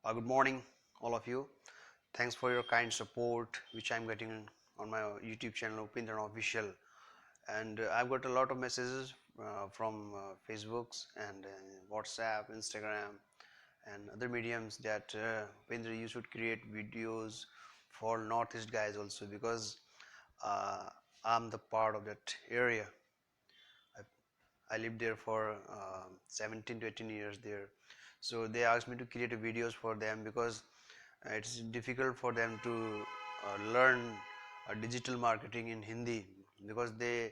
Good morning, all of you. Thanks for your kind support, which I'm getting on my YouTube channel, Upendra Rana Official. And I've got a lot of messages from Facebooks and WhatsApp, Instagram, and other mediums that Upendra, you should create videos for Northeast guys also because uh, I'm the part of that area. I lived there for 17 to 18 years there. So they asked me to create videos for them because it's difficult for them to learn digital marketing in Hindi because they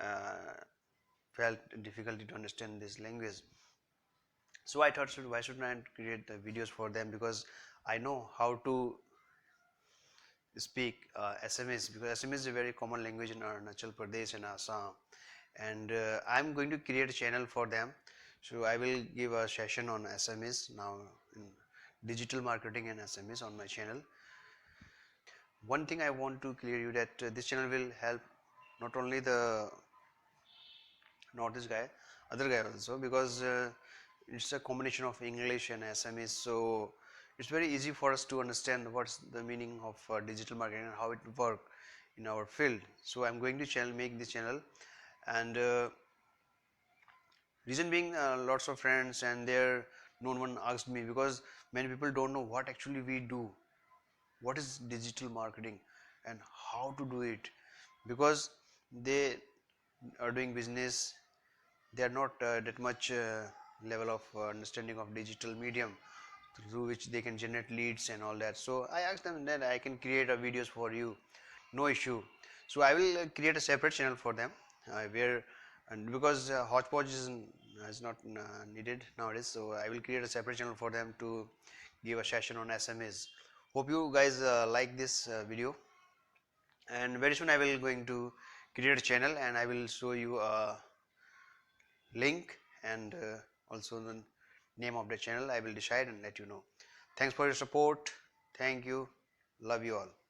uh, felt difficulty to understand this language. So I thought, why should I create the videos for them, because I know how to speak Assamese, because Assamese is a very common language in Arunachal Pradesh and Assam, and I'm going to create a channel for them. So I will give a session on Assamese now, in digital marketing and Assamese on my channel. One thing I want to clear you that this channel will help not only the Northeast guy, other guy also, because it's a combination of English and Assamese. So it's very easy for us to understand what's the meaning of digital marketing and how it work in our field. So I'm going to make this channel, and reason being, lots of friends and there no one asked me, because many people don't know what actually we do, what is digital marketing and how to do it, because they are doing business, they are not that much level of understanding of digital medium through which they can generate leads and all that. So I asked them that I can create a videos for you, no issue. So I will create a separate channel for them, where, and because hodgepodge is not needed nowadays, so I will create a separate channel for them to give a session on SMEs. Hope you guys like this video, and very soon I will going to create a channel and I will show you a link, and also the name of the channel I will decide and let you know. Thanks for your support. Thank you. Love you all.